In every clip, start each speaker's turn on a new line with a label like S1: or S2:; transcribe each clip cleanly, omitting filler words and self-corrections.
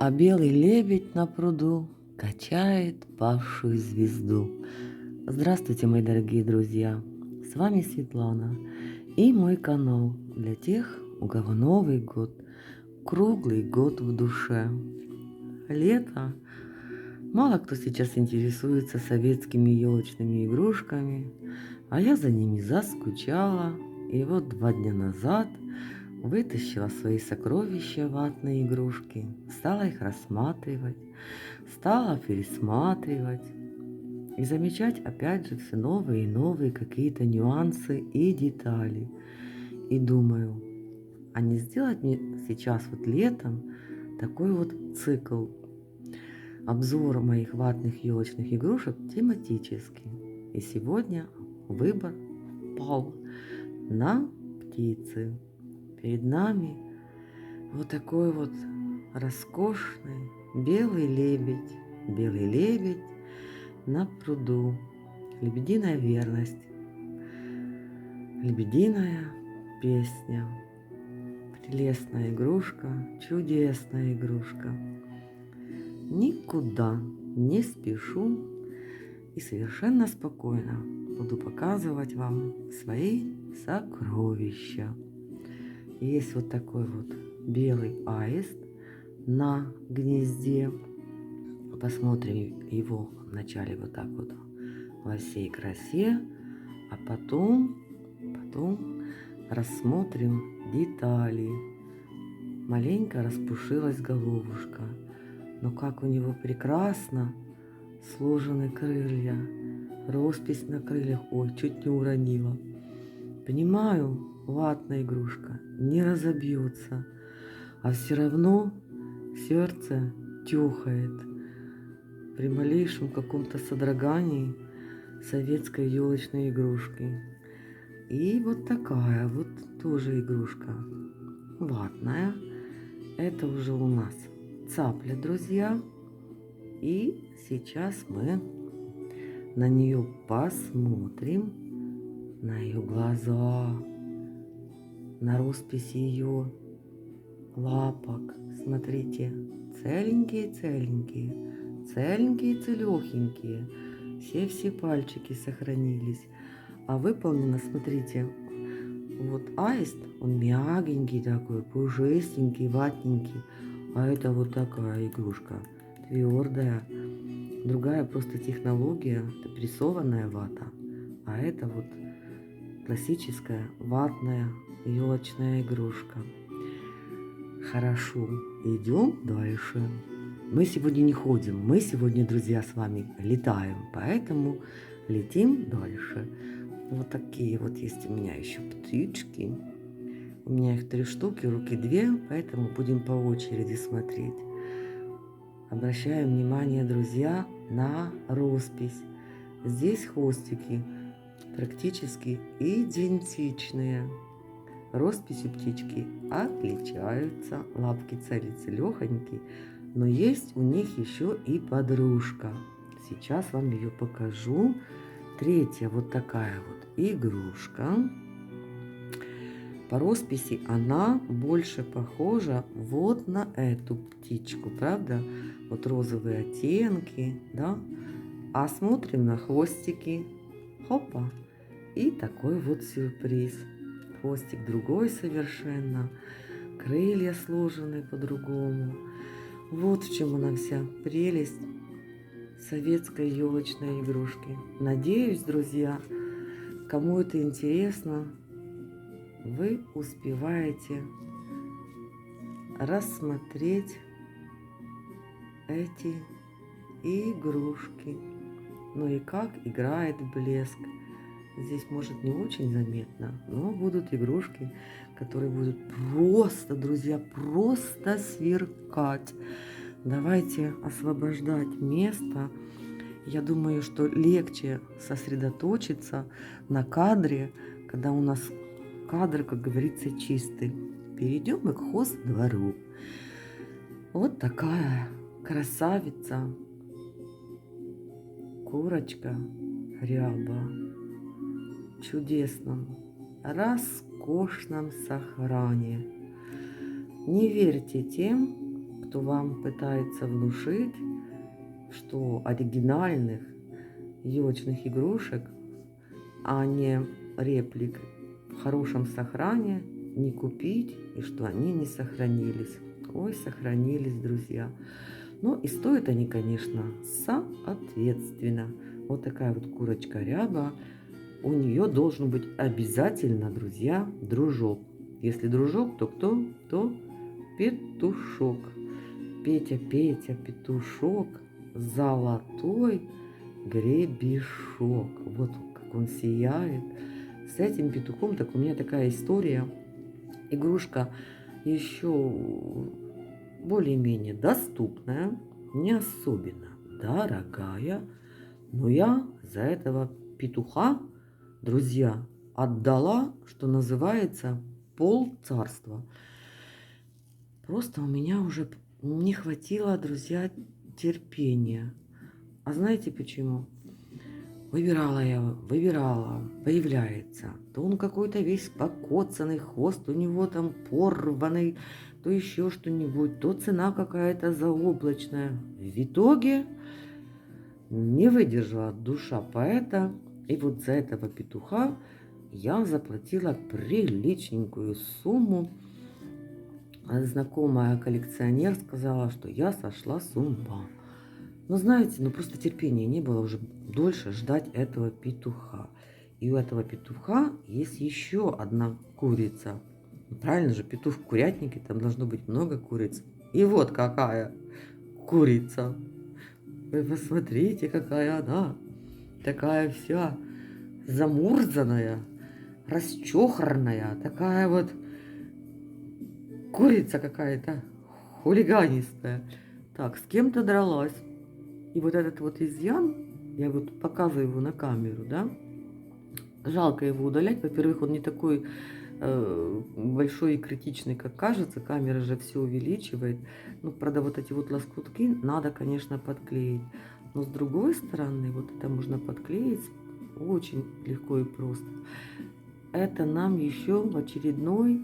S1: А белый лебедь на пруду качает павшую звезду. Здравствуйте, мои дорогие друзья! С вами Светлана и мой канал для тех, у кого Новый год, круглый год в душе. Лето. Мало кто сейчас интересуется советскими елочными игрушками, а я за ними заскучала. И вот 2 дня назад вытащила свои сокровища, ватные игрушки, стала их рассматривать, стала пересматривать и замечать опять же все новые и новые какие-то нюансы и детали. И думаю, а не сделать мне сейчас вот летом такой вот цикл обзора моих ватных елочных игрушек тематический. И сегодня выбор пал на птицы. Перед нами вот такой вот роскошный белый лебедь. Белый лебедь на пруду. Лебединая верность. Лебединая песня. Прелестная игрушка, чудесная игрушка. Никуда не спешу и совершенно спокойно буду показывать вам свои сокровища. Есть вот такой вот белый аист на гнезде. Посмотрим его вначале вот так вот во всей красе, а потом рассмотрим детали. Маленько распушилась головушка, но как у него прекрасно сложены крылья, роспись на крыльях, ой, чуть не уронила. Понимаю, ватная игрушка не разобьется, а все равно сердце тюхает при малейшем каком-то содрогании советской елочной игрушки. И вот такая вот тоже игрушка ватная. Это уже у нас цапля, друзья. И сейчас мы на нее посмотрим, на ее глаза, на роспись ее лапок. Смотрите, целенькие-целенькие, целенькие-целехенькие. Все пальчики сохранились. А выполнено, смотрите, вот аист, он мягенький такой, пушистенький, ватненький. А это вот такая игрушка, твердая. Другая просто технология, это прессованная вата. А это вот классическая ватная елочная игрушка. Хорошо, идем дальше. Мы сегодня не ходим, мы сегодня, друзья, с вами летаем, поэтому летим дальше. Вот такие вот есть у меня еще птички. У меня их 3 штуки, руки 2, поэтому будем по очереди смотреть. Обращаем внимание, друзья, на роспись. Здесь хвостики практически идентичные. Росписи птички отличаются, лапки целехонькие, но есть у них еще и подружка. Сейчас вам ее покажу. Третья вот такая вот игрушка. По росписи она больше похожа вот на эту птичку, правда? Вот розовые оттенки, да? А смотрим на хвостики. Хопа! И такой вот сюрприз. Хвостик другой совершенно. Крылья сложены по-другому. Вот в чем она вся прелесть советской елочной игрушки. Надеюсь, друзья, кому это интересно, вы успеваете рассмотреть эти игрушки. Ну и как играет блеск. Здесь может не очень заметно, но будут игрушки, которые будут просто, друзья, просто сверкать. Давайте освобождать место. Я думаю, что легче сосредоточиться на кадре, когда у нас кадр, как говорится, чистый. Перейдем мы к хоз-двору. Вот такая красавица, курочка ряба, в чудесном, роскошном сохране. Не верьте тем, кто вам пытается внушить, что оригинальных елочных игрушек, а не реплик в хорошем сохране не купить, и что они не сохранились. Ой, сохранились, друзья. Ну и стоят они, конечно, соответственно. Вот такая вот курочка ряба. У нее должен быть обязательно, друзья, дружок. Если дружок, то кто? То петушок. Петя, Петя, петушок, золотой гребешок. Вот как он сияет. С этим петухом, так у меня такая история. Игрушка еще более-менее доступная, не особенно дорогая. Но я за этого петуха, друзья, отдала, что называется, полцарства. Просто у меня уже не хватило, друзья, терпения. А знаете почему? Выбирала, появляется. То он какой-то весь покоцанный, хвост у него там порванный, то еще что-нибудь, то цена какая-то заоблачная. В итоге не выдержала душа поэта, и вот за этого петуха я заплатила приличненькую сумму. Знакомая коллекционер сказала, что я сошла с ума. Но знаете, просто терпения не было уже дольше ждать этого петуха. И у этого петуха есть еще одна курица. Правильно же, петух в курятнике, там должно быть много куриц. И вот какая курица. Вы посмотрите, какая она. Такая вся замурзанная, расчехранная. Такая вот курица какая-то хулиганистая. Так, с кем-то дралась. И вот этот вот изъян, я вот показываю его на камеру, да, жалко его удалять. Во-первых, он не такой большой и критичный, как кажется. Камера же все увеличивает. Ну, правда, вот эти вот лоскутки надо, конечно, подклеить. Но с другой стороны, вот это можно подклеить очень легко и просто. Это нам еще в очередной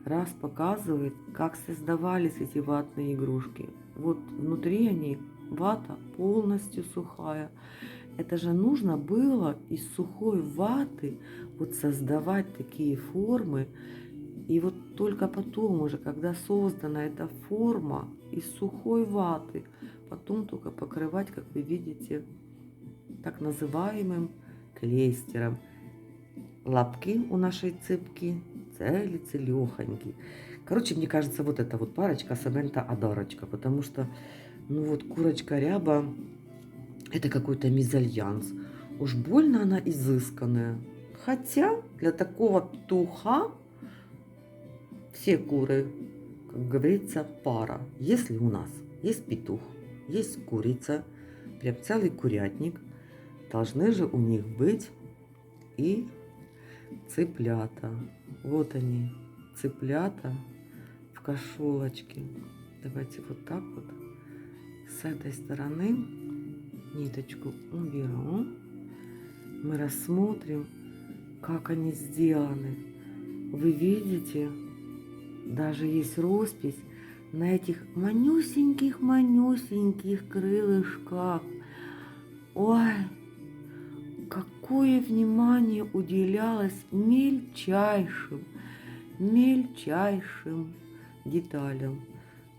S1: раз показывает, как создавались эти ватные игрушки. Вот внутри они вата полностью сухая. Это же нужно было из сухой ваты вот создавать такие формы. И вот только потом уже, когда создана эта форма из сухой ваты, потом только покрывать, как вы видите, так называемым клейстером. Лапки у нашей цыпки целехоньки. Короче, мне кажется, вот эта вот парочка Саманта Адарочка, потому что, ну вот курочка ряба, это какой-то мезальянс. Уж больно она изысканная. Хотя для такого петуха все куры, как говорится, пара. Если у нас есть петух, есть курица, прям целый курятник, должны же у них быть и цыплята. Вот они, цыплята в кошелочке. Давайте вот так вот с этой стороны ниточку уберу. Мы рассмотрим, как они сделаны. Вы видите, даже есть роспись на этих манюсеньких крылышках. Ой, какое внимание уделялось мельчайшим деталям.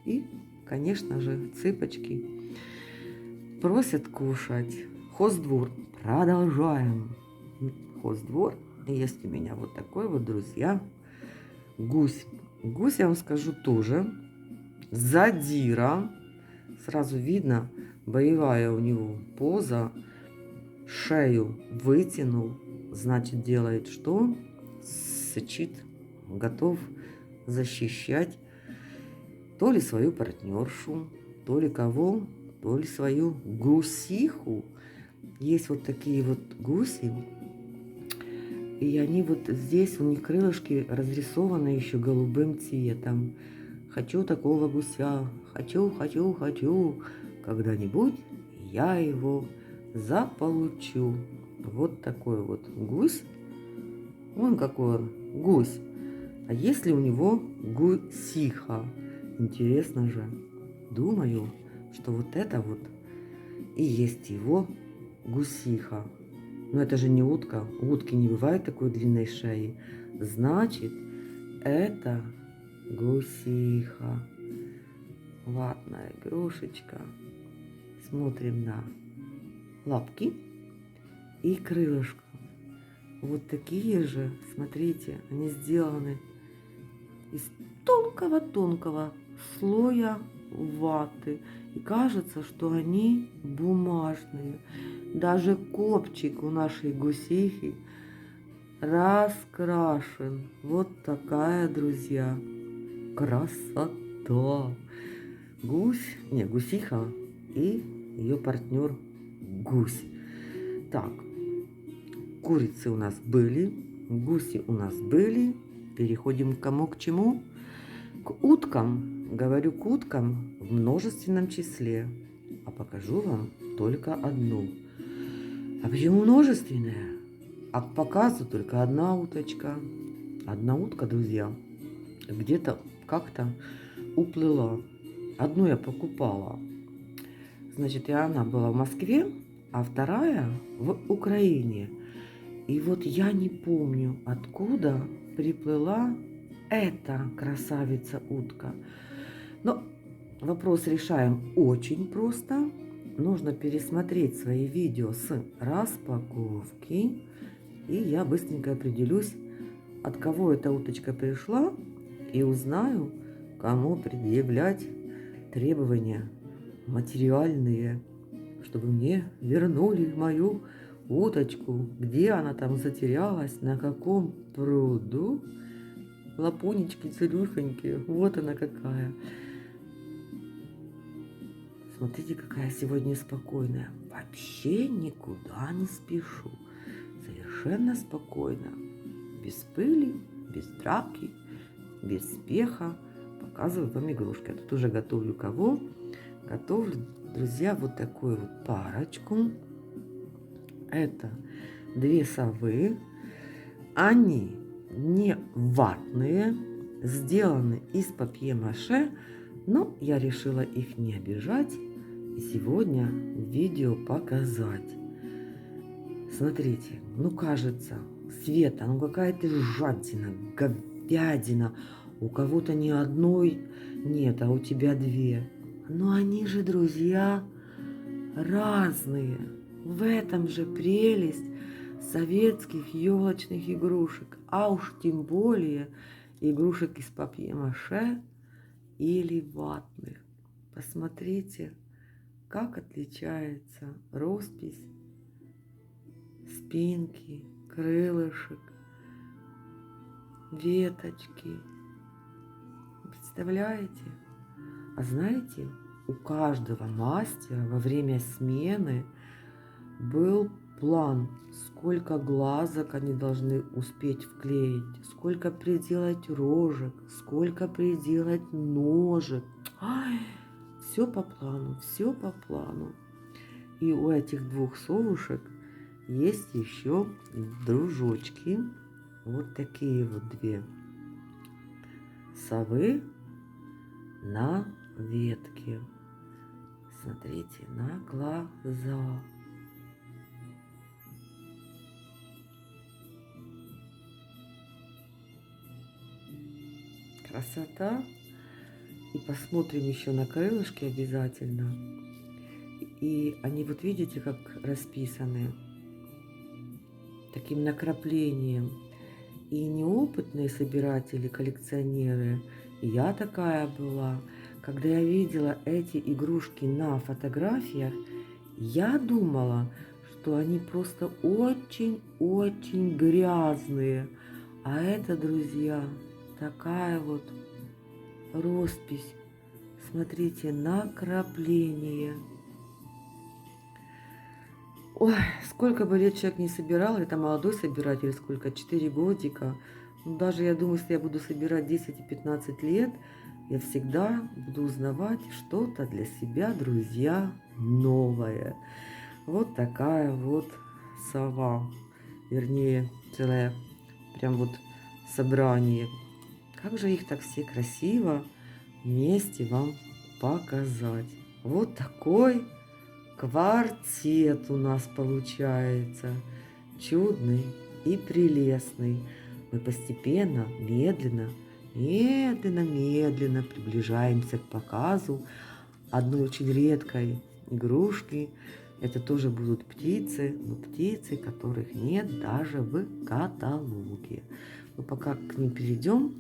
S1: И, конечно же, цыпочки просят кушать. Хоздвор. Продолжаем. Хоздвор. Есть у меня вот такой вот, друзья, гусь. Гусь, я вам скажу, тоже задира. Сразу видно, боевая у него поза. Шею вытянул. Значит, делает что? Сычит. Готов защищать то ли свою партнершу, то ли кого, то ли свою гусиху. Есть вот такие вот гуси. И они вот здесь, у них крылышки разрисованы еще голубым цветом. Хочу такого гуся, хочу. Когда-нибудь я его заполучу. Вот такой вот гусь. Вон какой он, гусь. А если у него гусиха? Интересно же. думаю, что вот это вот и есть его гусиха. Но это же не утка. У утки не бывает такой длинной шеи. Значит, это гусиха. Ватная игрушечка. Смотрим на лапки и крылышко. Вот такие же, смотрите, они сделаны из тонкого-тонкого слоя ваты. И кажется, что они бумажные. Даже копчик у нашей гусихи раскрашен. Вот такая, друзья, красота. Гусиха и ее партнер гусь. Так, курицы у нас были, гуси у нас были. Переходим к чему? К уткам. Говорю к уткам в множественном числе. А покажу вам только одну. А почему множественная? А к показу только одна уточка. Одна утка, друзья, где-то как-то уплыла. Одну я покупала. Значит, и она была в Москве, а вторая в Украине. И вот я не помню, откуда приплыла эта красавица-утка. Но вопрос решаем очень просто. Нужно пересмотреть свои видео с распаковки. И я быстренько определюсь, от кого эта уточка пришла. И узнаю, кому предъявлять требования материальные, чтобы мне вернули мою уточку. Где она там затерялась, на каком пруду. Лапунечки, целюхоньки, вот она какая. Смотрите, какая сегодня спокойная. Вообще никуда не спешу. Совершенно спокойно. Без пыли, без драки, без спеха. Показываю вам игрушки. Я тут уже готовлю кого? Готовлю, друзья, вот такую вот парочку. Это две совы. Они не ватные, сделаны из папье-маше, но я решила их не обижать и сегодня в видео показать. Смотрите, ну кажется, Света, ну какая ты жадина, говядина. У кого-то ни одной нет, а у тебя две. Но они же, друзья, разные. В этом же прелесть советских елочных игрушек, а уж тем более игрушек из папье-маше или ватных. Посмотрите, как отличается роспись, спинки, крылышек, веточки. Представляете? А знаете, у каждого мастера во время смены был план, сколько глазок они должны успеть вклеить, сколько приделать рожек, сколько приделать ножек. Ай, все по плану, все по плану. И у этих двух совушек есть еще дружочки. Вот такие вот две совы на ветке. Смотрите, на глаза. Красота. И посмотрим еще на крылышки обязательно. И они, вот видите, как расписаны таким накраплением. И неопытные собиратели, коллекционеры, и я такая была, когда я видела эти игрушки на фотографиях, я думала, что они просто очень-очень грязные. А это, друзья, такая вот роспись. Смотрите, накрапление. Ой, сколько бы лет человек не собирал, это молодой собиратель, сколько, 4 годика. Ну, даже я думаю, если я буду собирать 10 и 15 лет, я всегда буду узнавать что-то для себя, друзья, новое. Вот такая вот сова. Вернее, целое прям вот собрание. Как же их так все красиво вместе вам показать. Вот такой квартет у нас получается. Чудный и прелестный. Мы постепенно, медленно приближаемся к показу одной очень редкой игрушки. Это тоже будут птицы, но птицы, которых нет даже в каталоге. Но пока к ним перейдем,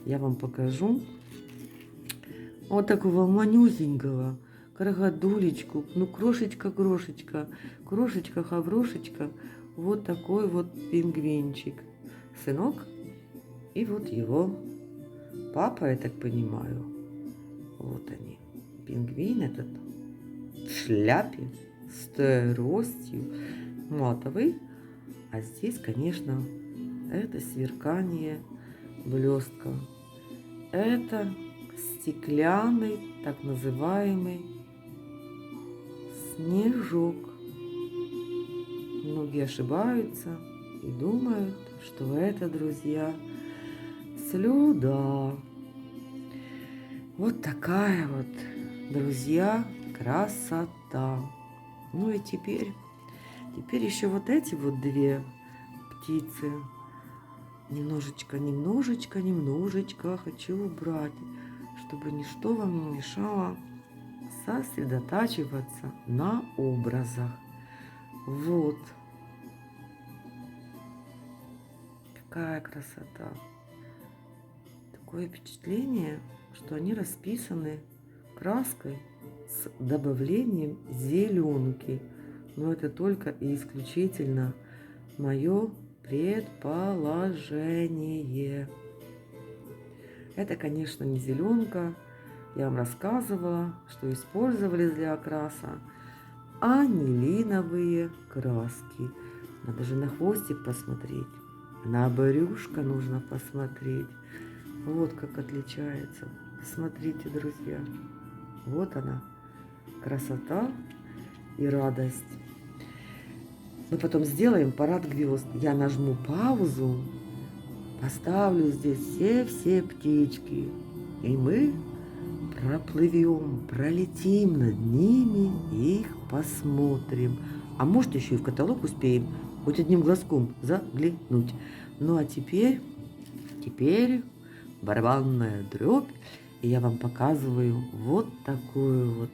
S1: я вам покажу вот такого манюсенького каргадулечку. Ну, крошечка-крошечка, крошечка-хаврошечка. Вот такой вот пингвинчик. Сынок. И вот его папа, я так понимаю. Вот они. Пингвин этот в шляпе, с тростью, матовый. А здесь, конечно, это сверкание блестка. Это стеклянный, так называемый снежок. Многие ошибаются и думают, что это, друзья, слюда. Вот такая вот, друзья, красота. Ну и теперь еще вот эти вот две птицы. Немножечко хочу убрать, чтобы ничто вам не мешало сосредотачиваться на образах. Вот. Какая красота. Такое впечатление, что они расписаны краской с добавлением зеленки. Но это только и исключительно мое предположение. Это, конечно, не зеленка. Я вам рассказывала, что использовали для окраса анилиновые краски. Надо же на хвостик посмотреть. На брюшко нужно посмотреть. Вот как отличается. Смотрите, друзья. Вот она, красота и радость. Мы потом сделаем парад гвезд. Я нажму паузу, поставлю здесь все птички. И мы проплывем, пролетим над ними и их посмотрим. А может, еще и в каталог успеем хоть одним глазком заглянуть. Ну а теперь барабанная дробь. И я вам показываю вот такую вот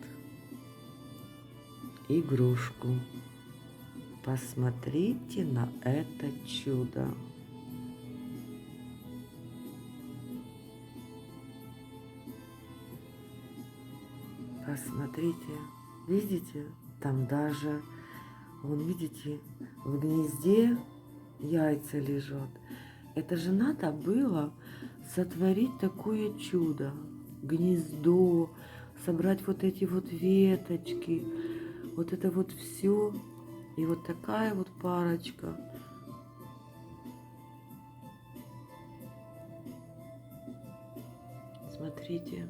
S1: игрушку. Посмотрите на это чудо. Посмотрите, видите, там даже, вон, видите, в гнезде яйца лежат. Это же надо было сотворить такое чудо. Гнездо, собрать вот эти вот веточки, вот это вот все. И вот такая вот парочка. Смотрите.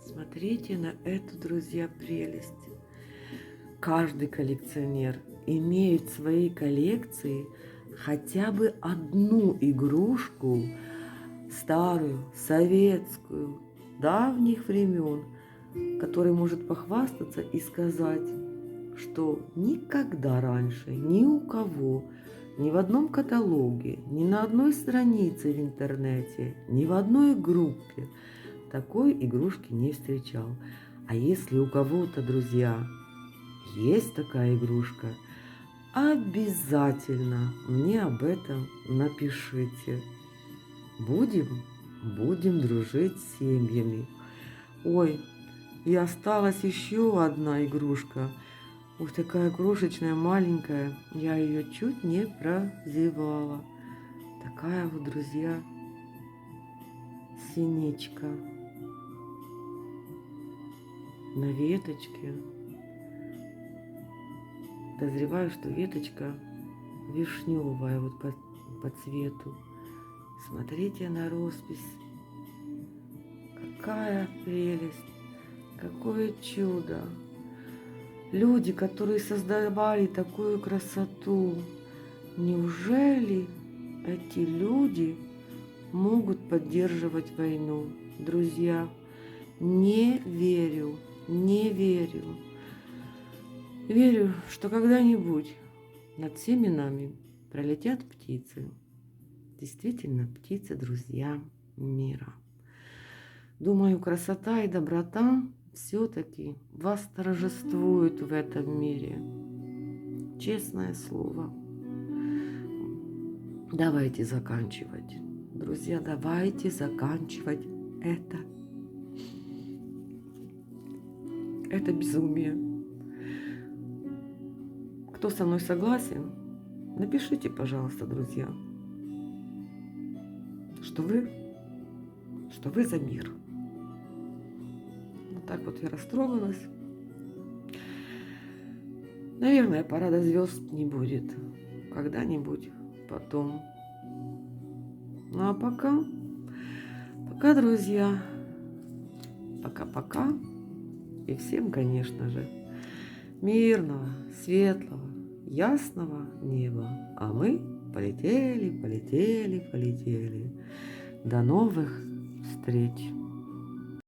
S1: Смотрите на эту, друзья, прелесть. Каждый коллекционер имеет в своей коллекции хотя бы одну игрушку, старую, советскую, давних времен, который может похвастаться и сказать, что никогда раньше ни у кого, ни в одном каталоге, ни на одной странице в интернете, ни в одной группе такой игрушки не встречал. А если у кого-то, друзья, есть такая игрушка, обязательно мне об этом напишите. Будем дружить с семьями. Ой, и осталась еще одна игрушка. Ух, такая крошечная, маленькая. Я ее чуть не прозевала. Такая вот, друзья, синичка. На веточке. Подозреваю, что веточка вишневая вот по цвету. Смотрите на роспись. Какая прелесть. Какое чудо! Люди, которые создавали такую красоту, неужели эти люди могут поддерживать войну. Друзья, не верю, не верю. Верю, что когда-нибудь над всеми нами пролетят птицы. Действительно, птицы, друзья мира. Думаю, красота и доброта все-таки восторжествуют в этом мире. Честное слово. Давайте заканчивать. Друзья, давайте заканчивать это. Это безумие. Кто со мной согласен, напишите, пожалуйста, друзья, что вы за мир. Вот так вот я растрогалась. Наверное, парада звезд не будет. Когда-нибудь потом. Ну а пока, друзья, пока-пока. И всем, конечно же, мирного, светлого, ясного неба. А мы полетели. До новых встреч.